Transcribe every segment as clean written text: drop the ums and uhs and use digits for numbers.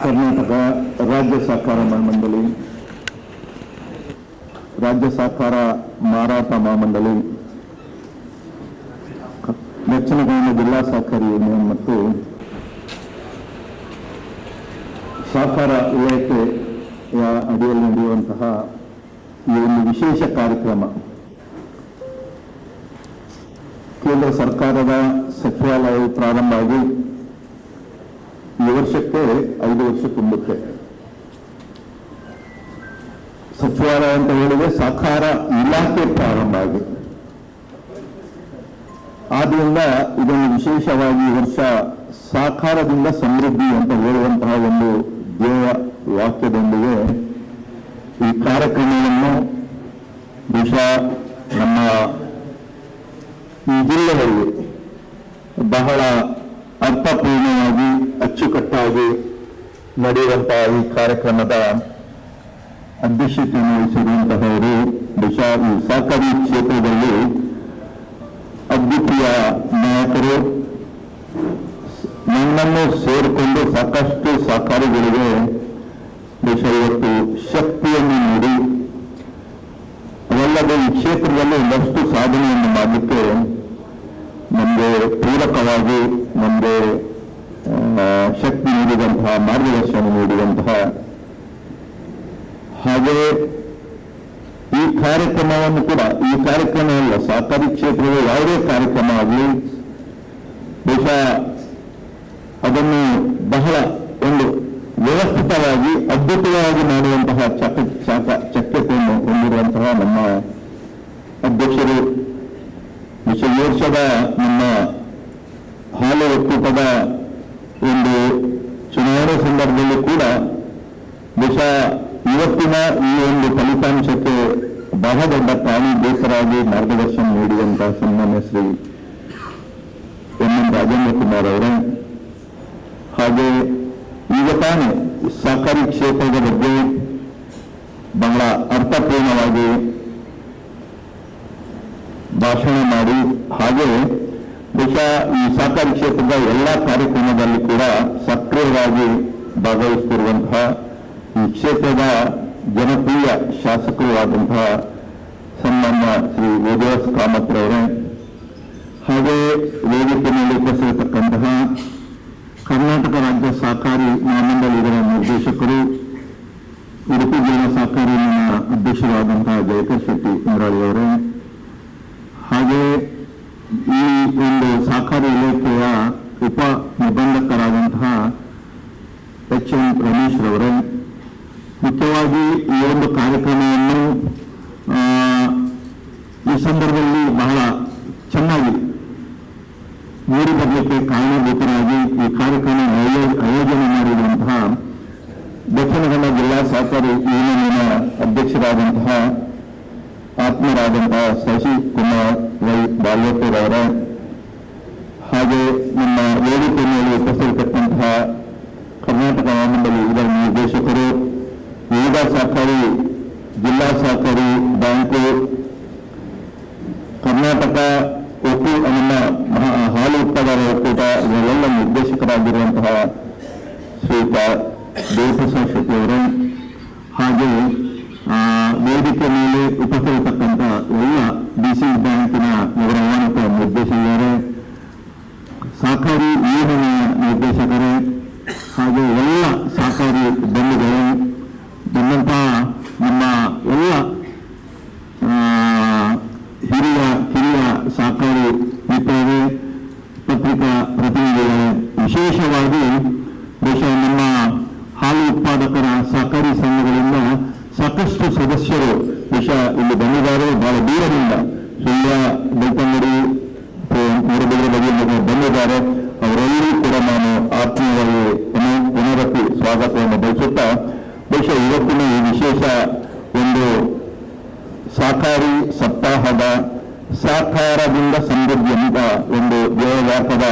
ಕರ್ನಾಟಕ ರಾಜ್ಯ ಸಹಕಾರ ಮಂಡಳಿ, ರಾಜ್ಯ ಸಹಕಾರ ಮಾರಾಟ ಮಹಾಮಂಡಳಿ, ದಕ್ಷಿಣ ಕನ್ನಡ ಜಿಲ್ಲಾ ಸಹಕಾರಿ ಯೂನಿಯನ್ ಮತ್ತು ಸಹಕಾರ ಇಲಾಖೆಯ ಅಡಿಯಲ್ಲಿ ನಡೆಯುವಂತಹ ಈ ಒಂದು ವಿಶೇಷ ಕಾರ್ಯಕ್ರಮ ಕೇಂದ್ರ ಸರ್ಕಾರದ ಸಚಿವಾಲಯವು ಪ್ರಾರಂಭ ಆಗಿ ಈ ವರ್ಷಕ್ಕೆ 5 ವರ್ಷ ತುಂಬುತ್ತೆ. ಸಚಿವಾಲಯ ಅಂತ ಹೇಳಿದ್ರೆ ಸಹಕಾರ ಇಲಾಖೆ ಪ್ರಾರಂಭ ಆಗಿ ಆದ್ದರಿಂದ ಇದನ್ನು ವಿಶೇಷವಾಗಿ ಈ ವರ್ಷ ಸಹಕಾರದಿಂದ ಸಮೃದ್ಧಿ ಅಂತ ಹೇಳುವಂತಹ ಒಂದು ಧ್ಯೇಯ ವಾಕ್ಯದೊಂದಿಗೆ ಈ ಕಾರ್ಯಕ್ರಮವನ್ನು ಬಹುಶಃ ನಮ್ಮ ಈ ಜಿಲ್ಲೆಯಲ್ಲಿ ಬಹಳ ಅರ್ಥಪೂರ್ಣವಾಗಿ ಅಚ್ಚುಕಟ್ಟಾಗಿ ನಡೆಯುವಂತಹ ಈ ಕಾರ್ಯಕ್ರಮದ ಅಧ್ಯಕ್ಷತೆಯನ್ನು ವಹಿಸಿರುವಂತಹವರು ಬಹುಶಃ ಈ ಸಹಕಾರಿ ಕ್ಷೇತ್ರದಲ್ಲಿ ಅದ್ವಿತೀಯ ನಾಯಕರು, ನನ್ನನ್ನು ಸೇರಿಕೊಂಡು ಸಾಕಷ್ಟು ಸಹಕಾರಿಗಳಿಗೆ ಬಹುಶಃ ಇವತ್ತು ಶಕ್ತಿಯನ್ನು ನೀಡಿ ಅವಲ್ಲದೆ ಈ ಕ್ಷೇತ್ರದಲ್ಲಿ ಒಂದಷ್ಟು ಸಾಧನೆಯನ್ನು ಮಾಡಲಿಕ್ಕೆ ನಮಗೆ ಪೂರಕವಾಗಿ ನಮಗೆ ಶಕ್ತಿ ನೀಡಿದಂತಹ, ಮಾರ್ಗದರ್ಶನ ನೀಡಿದಂತಹ, ಹಾಗೆಯೇ ಈ ಕಾರ್ಯಕ್ರಮವನ್ನು ಕೂಡ, ಈ ಕಾರ್ಯಕ್ರಮ ಅಲ್ಲ, ಸಹಕಾರಿ ಕ್ಷೇತ್ರದ ಯಾವುದೇ ಕಾರ್ಯಕ್ರಮ ಆಗಲಿ ಬಹುಶಃ ಅದನ್ನು ಬಹಳ ಒಂದು ವ್ಯವಸ್ಥಿತವಾಗಿ ಅದ್ಭುತವಾಗಿ ಮಾಡುವಂತಹ ಚಕ್ಯತೆಯನ್ನು ಹೊಂದಿರುವಂತಹ ನಮ್ಮ ಅಧ್ಯಕ್ಷರು, ಬಹುಶಃ ಈ ವರ್ಷದ ನಮ್ಮ ಹಾಲು ಒಕ್ಕೂಟದ ಒಂದು ಚುನಾವಣೆ ಸಂದರ್ಭದಲ್ಲಿ ಕೂಡ ಬಹುಶಃ ಇವತ್ತಿನ ಈ ಒಂದು ಫಲಿತಾಂಶಕ್ಕೆ ಬಹಳ ದೊಡ್ಡ ಕಾರಣೀಭೂತರಾಗಿ ಮಾರ್ಗದರ್ಶನ ನೀಡಿದಂತಹ ಸನ್ಮಾನ್ಯ ಶ್ರೀ ಎನ್ ರಾಜೇಂದ್ರ ಕುಮಾರ್ ಅವರೇ, ಹಾಗೆ ಈಗ ತಾನೇ ಸಹಕಾರಿ ಕ್ಷೇತ್ರದ ಬಗ್ಗೆ ಬಹಳ ಅರ್ಥಪೂರ್ಣವಾಗಿ ಭಾಷಣ ಮಾಡಿ, ಹಾಗೆ ಬಹುಶಃ ಈ ಸಹಕಾರಿ ಕ್ಷೇತ್ರದ ಎಲ್ಲ ಕಾರ್ಯಕ್ರಮದಲ್ಲಿ ಕೂಡ ಸಕ್ರಿಯವಾಗಿ ಭಾಗವಹಿಸುತ್ತಿರುವಂತಹ ಈ ಕ್ಷೇತ್ರದ ಜನಪ್ರಿಯ ಶಾಸಕರು ಆದಂತಹ ಸನ್ಮಾನ್ಯ ಶ್ರೀ ವೇದವ್ಯಾಸ ಕಾಮತ್ರವರೇ, ಹಾಗೆ ವೇದಿಕೆ ಮೇಲೆ ಉಪಸ್ಥಿತಕ್ಕಂತಹ ಕರ್ನಾಟಕ ರಾಜ್ಯ ಸಹಕಾರಿ ಮಹಾಮಂಡಳಿ ಇದರ ನಿರ್ದೇಶಕರು, ಉಡುಪಿ ಜಿಲ್ಲಾ ಸಹಕಾರಿ ಅಧ್ಯಕ್ಷರಾದಂತಹ ಜಯಕರ್ ಶೆಟ್ಟಿ ಇಂದ್ರಾಳಿ ಅವರೇ, ಹಾಗೆ ಈ ಒಂದು ಸಹಕಾರಿ ಇಲಾಖೆಯ ಉಪ ನಿಬಂಧಕರಾದಂತಹ ಎಚ್.ಎಂ. ರಮೇಶ್ ರವರೇ, ಮುಖ್ಯವಾಗಿ ಈ ಒಂದು ಕಾರ್ಯಕ್ರಮವನ್ನು ಈ ಸಂದರ್ಭದಲ್ಲಿ ಬಹಳ ಚೆನ್ನಾಗಿ ಮೂಡಿ ಬರಲಿಕ್ಕೆ ಕಾರಣಭೂತರಾಗಿ ಈ ಕಾರ್ಯಕ್ರಮ ಆಯೋಜನೆ ಮಾಡಿರುವಂತಹ ದಕ್ಷಿಣ ಕನ್ನಡ ಜಿಲ್ಲಾ ಸಹಕಾರಿ ಯೂನಿಯನ್ನ ಅಧ್ಯಕ್ಷರಾದಂತಹ ಆತ್ಮರಾದಂತಹ ಶಶಿಕುಮಾರ್ ವೈ ಬಾಲ್ಯಪುರ್ ಅವರ, ಹಾಗೆ ನಮ್ಮ ವೇದಿಕೆ ಮೇಲೆ ಉಪಸ್ಥಿತಕ್ಕಂತಹ ಕರ್ನಾಟಕ ಮಹಾಮಂಡಳಿ ಇದರ ನಿರ್ದೇಶಕರು, ವಿವಿಧ ಸಹಕಾರಿ ಜಿಲ್ಲಾ ಸಹಕಾರಿ ಬ್ಯಾಂಕು, ಕರ್ನಾಟಕ ನಮ್ಮ ಹಾಲು ಉತ್ಪಾದನಾ ಒಕ್ಕೂಟ ಇವರೆಲ್ಲ ನಿರ್ದೇಶಕರಾಗಿರುವಂತಹ ಶ್ರೀಯುತ ದೇವಪ್ರಸಾದ್ ಶೆಟ್ಟಿ ಅವರು, ಹಾಗೆ ವೇದಿಕೆ ಮೇಲೆ ಉಪಸ್ಥಿತಕ್ಕಂಥ ಎಲ್ಲ ಡಿಸಿ ಬ್ಯಾಂಕಿನ ನಿವೃತ್ತ ನಿರ್ದೇಶಕರೇ, ಸಹಕಾರಿ ಯೂನಿಯನ್ ನಿರ್ದೇಶಕರೇ, ಹಾಗೆ ಎಲ್ಲ ಸಹಕಾರಿ ಬಂಧುಗಳು, ಬಂದಂತಹ ನಮ್ಮ ಎಲ್ಲ ಕಿರಿಯ ಸಹಕಾರಿ ಮಿತ್ರರೇ, ಪತ್ರಿಕಾ ಪ್ರತಿನಿಧಿಗಳೇ, ವಿಶೇಷವಾಗಿ ಬಹುಶಃ ನಮ್ಮ ಹಾಲು ಉತ್ಪಾದಕರ ಸಹಕಾರಿ ಸಂಘಗಳಿಂದ ಸಾಕಷ್ಟು ಸದಸ್ಯರು ಬಹುಶಃ ಇಲ್ಲಿ ಬಂದಿದ್ದಾರೆ, ಬಹಳ ದೂರದಿಂದ ಸುಳ್ಯ, ಬೆಳ್ತಂಗಡಿ, ಮೂಡಬಿದ್ರೆ ಬಗೆಯಿಂದ ಬಂದಿದ್ದಾರೆ. ಅವರೆಲ್ಲರೂ ಕೂಡ ನಾನು ಆತ್ಮೀಯವಾಗಿ ಪುನರಪಿ ಸ್ವಾಗತವನ್ನು ಬಯಸುತ್ತಾ, ಬಹುಶಃ ಇವತ್ತಿನ ಈ ವಿಶೇಷ ಒಂದು ಸಹಕಾರಿ ಸಪ್ತಾಹದ ಸಹಕಾರದಿಂದ ಸಮೃದ್ಧಿ ಅಂತ ಒಂದು ಧ್ಯೇಯವಾಕ್ಯದ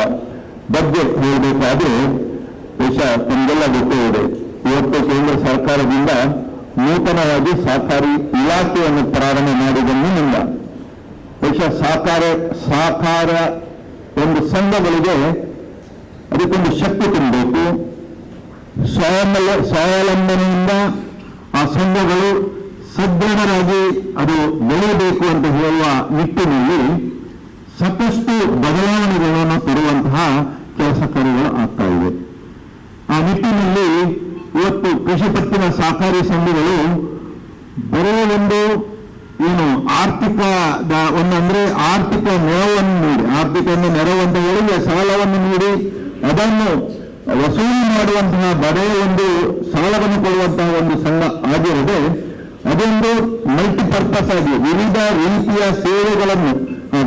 ಬಗ್ಗೆ ಹೇಳಬೇಕಾದ್ರೆ ಬಹುಶಃ ತಮಗೆಲ್ಲ ಗೊತ್ತೇ ಇದೆ, ಇವತ್ತು ಕೇಂದ್ರ ಸರ್ಕಾರದಿಂದ ನೂತನವಾಗಿ ಸಹಕಾರಿ ಇಲಾಖೆಯನ್ನು ಪ್ರಾರಂಭ ಮಾಡಿದನ್ನಿಂದ ಬಹುಶಃ ಸಹಕಾರ ಒಂದು ಸಂಘಗಳಿಗೆ ಅದಕ್ಕೊಂದು ಶಕ್ತಿ ತುಂಬಬೇಕು, ಸ್ವಾವಲಂಬನೆಯಿಂದ ಆ ಸಂಘಗಳು ಸದೃಢರಾಗಿ ಅದು ಬೆಳೆಯಬೇಕು ಅಂತ ಹೇಳುವ ನಿಟ್ಟಿನಲ್ಲಿ ಸಾಕಷ್ಟು ಬದಲಾವಣೆಗಳನ್ನು ತರುವಂತಹ ಕೆಲಸ ಕಾರ್ಯಗಳು ಆಗ್ತಾ ಇದೆ. ಆ ನಿಟ್ಟಿನಲ್ಲಿ ಇವತ್ತು ಕೃಷಿ ಪತ್ತಿನ ಸಹಕಾರಿ ಸಂಘಗಳು ಬರೋ ಒಂದು ಏನು ಆರ್ಥಿಕದ ಒಂದಂದ್ರೆ ಆರ್ಥಿಕ ನೆರವನ್ನು ನೀಡಿ, ಆರ್ಥಿಕ ನೆರವು ಅಂತ ಹೇಳಿದ್ರೆ ಸಾಲವನ್ನು ನೀಡಿ ಅದನ್ನು ವಸೂಲಿ ಮಾಡುವಂತಹ ಬಡೇ ಒಂದು ಸಾಲವನ್ನು ಕೊಡುವಂತಹ ಒಂದು ಸಂಘ ಆಗಿರದೆ ಅದೊಂದು ಮಲ್ಟಿಪರ್ಪಸ್ ಆಗಿ ವಿವಿಧ ರೀತಿಯ ಸೇವೆಗಳನ್ನು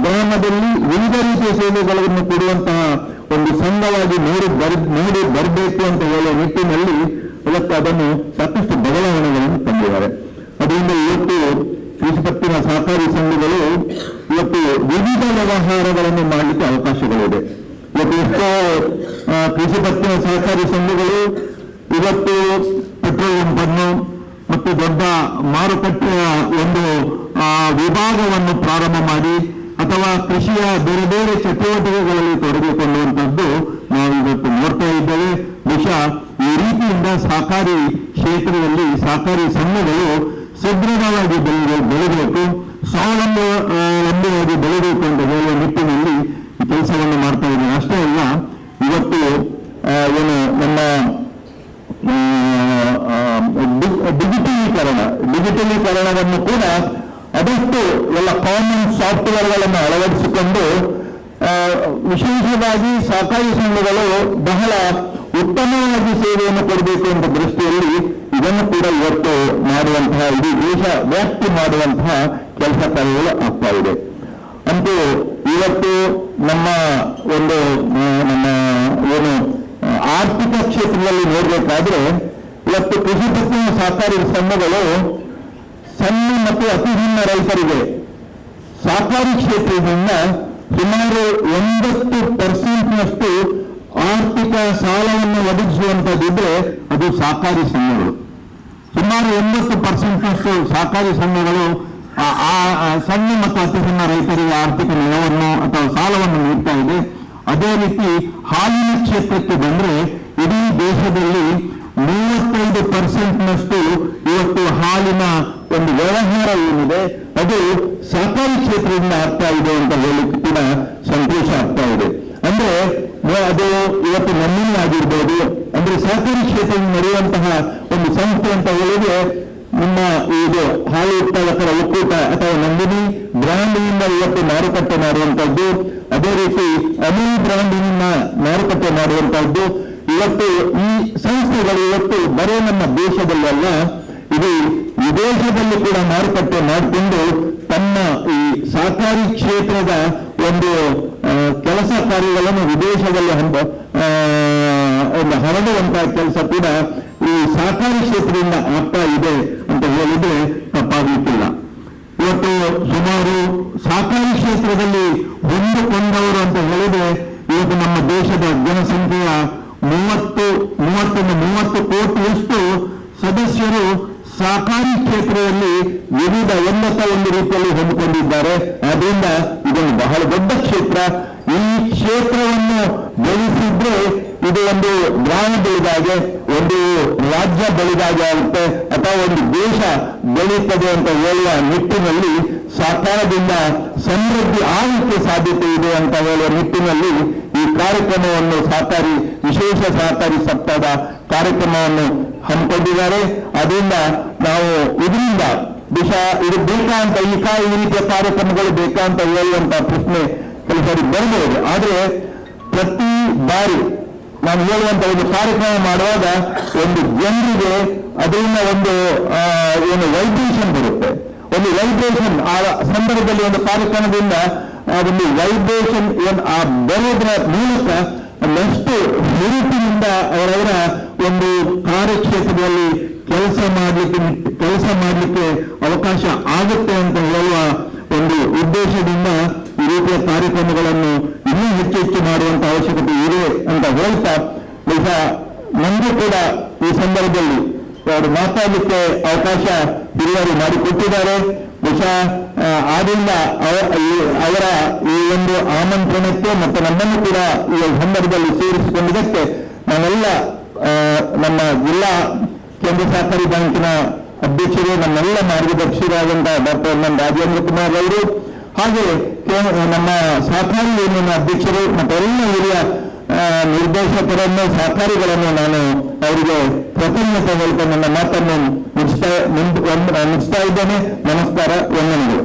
ಗ್ರಾಮದಲ್ಲಿ ವಿವಿಧ ರೀತಿಯ ಸೇವೆಗಳನ್ನು ಕೊಡುವಂತಹ ಒಂದು ಸಂಘವಾಗಿ ನೋಡಿ ಬರಬೇಕು ಅಂತ ಹೇಳುವ ನಿಟ್ಟಿನಲ್ಲಿ ಇವತ್ತು ಅದನ್ನು ಸಾಕಷ್ಟು ಬದಲಾವಣೆಗಳನ್ನು ತಂದಿದ್ದಾರೆ. ಅದರಿಂದ ಇವತ್ತು ಕೃಷಿ ಪತ್ತಿನ ಸಹಕಾರಿ ಸಂಘಗಳು ಇವತ್ತು ವಿವಿಧ ವ್ಯವಹಾರಗಳನ್ನು ಮಾಡಲಿಕ್ಕೆ ಅವಕಾಶಗಳಿದೆ. ಇವತ್ತು ಎಷ್ಟೋ ಕೃಷಿ ಪತ್ತಿನ ಸಹಕಾರಿ ಸಂಘಗಳು ಇವತ್ತು ಪೆಟ್ರೋಲ್ ಪಂಪನ್ನು ಮತ್ತು ದೊಡ್ಡ ಮಾರುಕಟ್ಟೆಯ ಒಂದು ವಿಭಾಗವನ್ನು ಪ್ರಾರಂಭ ಮಾಡಿ ಅಥವಾ ಕೃಷಿಯ ಬೇರೆ ಬೇರೆ ಚಟುವಟಿಕೆಗಳಲ್ಲಿ ತೊಡಗಿಕೊಳ್ಳುವಂಥದ್ದು ನಾವು ಇವತ್ತು ನೋಡ್ತಾ ಇದ್ದೇವೆ. ಬಹುಶಃ ಈ ರೀತಿಯಿಂದ ಸಹಕಾರಿ ಕ್ಷೇತ್ರದಲ್ಲಿ ಸಹಕಾರಿ ಸಂಘಗಳು ಸದೃಢವಾಗಿ ಬೆಳೆಯಬೇಕು, ಸ್ವಾವಲಂಬಿಯಾಗಿ ಬೆಳೆಯಬೇಕು ಅಂತ ಹೇಳುವ ನಿಟ್ಟಿನಲ್ಲಿ ಈ ಕೆಲಸವನ್ನು ಮಾಡ್ತಾ ಇದ್ದೇವೆ. ಅಷ್ಟೇ ಅಲ್ಲ, ಇವತ್ತು ಏನು ನಮ್ಮ ಡಿಜಿಟಲೀಕರಣವನ್ನು ಕೂಡ ಅದಷ್ಟು ಎಲ್ಲ ಕಾಮನ್ ಸಾಫ್ಟ್ವೇರ್ಗಳನ್ನು ಅಳವಡಿಸಿಕೊಂಡು ವಿಶೇಷವಾಗಿ ಸಹಕಾರಿ ಸಂಘಗಳು ಬಹಳ ಉತ್ತಮವಾಗಿ ಸೇವೆಯನ್ನು ಕೊಡಬೇಕು ಎಂಬ ದೃಷ್ಟಿಯಲ್ಲಿ ಇದನ್ನು ಕೂಡ ಇವತ್ತು ಮಾಡುವಂತಹ ಇಡೀ ದೇಶ ವ್ಯಾಪ್ತಿ ಮಾಡುವಂತಹ ಕೆಲಸ ಕಾರ್ಯಗಳು ಆಗ್ತಾ ಇದೆ. ಅಂತೂ ಇವತ್ತು ನಮ್ಮ ಒಂದು ನಮ್ಮ ಏನು ಆರ್ಥಿಕ ಕ್ಷೇತ್ರದಲ್ಲಿ ನೋಡಬೇಕಾದ್ರೆ ಇವತ್ತು ಕೃಷಿ ಪತ್ತಿನ ಸಹಕಾರಿ ಸಂಘಗಳು ಸಣ್ಣ ಮತ್ತು ಅತಿ ಸಣ್ಣ ರೈತರಿಗೆ ಸಹಕಾರಿ ಕ್ಷೇತ್ರದಿಂದ ಸುಮಾರು 80% ಆರ್ಥಿಕ ಸಾಲವನ್ನು ಒದಗಿಸುವಂಥದ್ದಿದ್ರೆ ಅದು ಸಹಕಾರಿ ಸಂಘಗಳು. ಸುಮಾರು 80% ಸಹಕಾರಿ ಸಂಘಗಳು ಸಣ್ಣ ಮತ್ತು ಅತಿ ಸಣ್ಣ ರೈತರಿಗೆ ಆರ್ಥಿಕ ನೆರವನ್ನು ಅಥವಾ ಸಾಲವನ್ನು ನೀಡ್ತಾ ಇದೆ. ಅದೇ ರೀತಿ ಹಾಲಿನ ಕ್ಷೇತ್ರಕ್ಕೆ ಬಂದ್ರೆ ಇಡೀ ದೇಶದಲ್ಲಿ 35% ಇವತ್ತು ಹಾಲಿನ ಒಂದು ವ್ಯವಹಾರ ಏನಿದೆ ಅದು ಸಹಕಾರಿ ಕ್ಷೇತ್ರದಿಂದ ಆಗ್ತಾ ಇದೆ ಅಂತ ಹೇಳಲಿಕ್ಕೆ ಕೂಡ ಸಂತೋಷ ಆಗ್ತಾ ಇದೆ. ಅಂದ್ರೆ ಅದು ಇವತ್ತು ನಮ್ಮನೇ ಆಗಿರ್ಬೋದು. ಅಂದ್ರೆ ಸಹಕಾರಿ ಕ್ಷೇತ್ರದಲ್ಲಿ ನಡೆಯುವಂತಹ ಒಂದು ಸಂಸ್ಥೆ ಅಂತ ಹೇಳಿದ್ರೆ ನಿಮ್ಮ ಇದು ಹಾಲು ಉತ್ಪಾದಕರ ಒಕ್ಕೂಟ ಅಥವಾ ನಂದಿನಿ ಬ್ರಾಂಡಿನಿಂದ ಇವತ್ತು ಮಾರುಕಟ್ಟೆ ಮಾಡುವಂತಹದ್ದು, ಅದೇ ರೀತಿ ಅಮೂಲ್ ಬ್ರಾಂಡಿನಿಂದ ಮಾರುಕಟ್ಟೆ ಮಾಡುವಂತಹದ್ದು. ಇವತ್ತು ಈ ಸಂಸ್ಥೆಗಳು ಇವತ್ತು ಬರೀ ನಮ್ಮ ದೇಶದಲ್ಲ, ಇದು ವಿದೇಶದಲ್ಲಿ ಕೂಡ ಮಾರುಕಟ್ಟೆ ಮಾಡಿಕೊಂಡು ತಮ್ಮ ಈ ಸಹಕಾರಿ ಕ್ಷೇತ್ರದ ಒಂದು ಕೆಲಸ ಕಾರ್ಯಗಳನ್ನು ವಿದೇಶದಲ್ಲಿ ಒಂದು ಹರಡುವಂತಹ ಕೆಲಸ ಕೂಡ ಈ ಸಹಕಾರಿ ಕ್ಷೇತ್ರದಿಂದ ಆಗ್ತಾ ಇದೆ ಅಂತ ಹೇಳಿದ್ರೆ ತಪ್ಪಾಗಲಿಕ್ಕಿಲ್ಲ. ಇವತ್ತು ಸುಮಾರು ಸಹಕಾರಿ ಕ್ಷೇತ್ರದಲ್ಲಿ ಹೊಂದಿಕೊಂಡವರು ಅಂತ ಹೇಳಿದ್ರೆ ಇವತ್ತು ನಮ್ಮ ದೇಶದ ಜನಸಂಖ್ಯೆಯ 30 ಕೋಟಿಯಷ್ಟು ಸದಸ್ಯರು ಸಹಕಾರಿ ಕ್ಷೇತ್ರದಲ್ಲಿ ವಿವಿಧ ಉನ್ನತ ಒಂದು ರೀತಿಯಲ್ಲಿ ಹೊಂದಿಕೊಂಡಿದ್ದಾರೆ. ಆದ್ದರಿಂದ ಇದೊಂದು ಬಹಳ ದೊಡ್ಡ ಕ್ಷೇತ್ರ. ಈ ಕ್ಷೇತ್ರವನ್ನು ಬೆಳೆಸಿದ್ರೆ ಇದು ಒಂದು ಗ್ರಾಮ ಬೆಳೆದಾಗೆ, ಒಂದು ರಾಜ್ಯ ಬೆಳೆದಾಗೆ ಆಗುತ್ತೆ ಅಥವಾ ಒಂದು ದೇಶ ಬೆಳೀತದೆ ಅಂತ ಹೇಳುವ ನಿಟ್ಟಿನಲ್ಲಿ ಸಹಕಾರದಿಂದ ಸಮೃದ್ಧಿ ಆಗಲಿಕ್ಕೆ ಸಾಧ್ಯತೆ ಇದೆ ಅಂತ ಹೇಳುವ ನಿಟ್ಟಿನಲ್ಲಿ ಈ ಕಾರ್ಯಕ್ರಮವನ್ನು ವಿಶೇಷ ಸಹಕಾರಿ ಸಪ್ತಾಹದ ಕಾರ್ಯಕ್ರಮವನ್ನು ಹಮ್ಮಿಕೊಂಡಿದ್ದಾರೆ. ಅದರಿಂದ ನಾವು ಇದರಿಂದ ಇದು ಬೇಕಾ ಅಂತ ಈ ರೀತಿಯ ಕಾರ್ಯಕ್ರಮಗಳು ಬೇಕಾ ಅಂತ ಹೇಳುವಂತಹ ಪ್ರಶ್ನೆ ಕೆಲಸರಿ ಬರಬಹುದು. ಆದರೆ ಪ್ರತಿ ಬಾರಿ ನಾನು ಹೇಳುವಂತ ಒಂದು ಕಾರ್ಯಕ್ರಮ ಮಾಡುವಾಗ ಒಂದು ಜನರಿಗೆ ಅದರಿಂದ ಒಂದು ಏನು ವೈಬ್ರೇಷನ್ ಬರುತ್ತೆ. ಒಂದು ವೈಬ್ರೇಷನ್ ಆ ಸಂದರ್ಭದಲ್ಲಿ ಒಂದು ಕಾರ್ಯಕ್ರಮದಿಂದ ಒಂದು ವೈಬ್ರೇಷನ್ ಬರೋದ್ರ ಮೂಲಕ ನೆಕ್ಸ್ಟ್ ಹುರುಪಿನಿಂದ ಅವರವರ ಒಂದು ಕಾರ್ಯಕ್ಷೇತ್ರದಲ್ಲಿ ಕೆಲಸ ಮಾಡಲಿಕ್ಕೆ ಅವಕಾಶ ಆಗುತ್ತೆ ಅಂತ ಹೇಳುವ ಒಂದು ಉದ್ದೇಶದಿಂದ ಈ ರೀತಿಯ ಕಾರ್ಯಕ್ರಮಗಳನ್ನು ಇನ್ನೂ ಹೆಚ್ಚು ಮಾಡುವಂತ ಅವಶ್ಯಕತೆ ಇದೆ ಅಂತ ಹೇಳ್ತಾ ಬಹುಶಃ ನಮಗೂ ಕೂಡ ಈ ಸಂದರ್ಭದಲ್ಲಿ ಅವರು ಮಾತಾಡಲಿಕ್ಕೆ ಅವಕಾಶ ಹಿರಿಯರು ಮಾಡಿಕೊಟ್ಟಿದ್ದಾರೆ. ಬಹುಶಃ ಆದ್ರಿಂದ ಅವರ ಈ ಒಂದು ಆಮಂತ್ರಣಕ್ಕೆ ಮತ್ತು ನಮ್ಮನ್ನು ಕೂಡ ಈ ಸಂದರ್ಭದಲ್ಲಿ ಸೇರಿಸಿಕೊಂಡಿದ್ದಕ್ಕೆ ನಾನೆಲ್ಲ ನಮ್ಮ ಜಿಲ್ಲಾ ಕೇಂದ್ರ ಸಹಕಾರಿ ಬ್ಯಾಂಕಿನ ಅಧ್ಯಕ್ಷರು, ನಮ್ಮೆಲ್ಲ ಮಾರ್ಗದರ್ಶಕರಾದಂತಹ doctor M N Rajendra Kumar ಅವರು, ಹಾಗೆ ನಮ್ಮ ಸಹಕಾರಿ ಯೂನಿಯನ್ ಅಧ್ಯಕ್ಷರು ಮತ್ತೆಲ್ಲ ಹಿರಿಯ ನಿರ್ದೇಶಕರನ್ನು, ಸಹಕಾರಿಗಳನ್ನು ನಾನು ಅವರಿಗೆ ಕೃತಜ್ಞತೆ ಹೇಳ್ಕೊಂಡು ನನ್ನ ಮಾತನ್ನು ಮುಗಿಸ್ತಾ ಇದ್ದೇನೆ. ನಮಸ್ಕಾರ, ವಂದನೆಗಳು.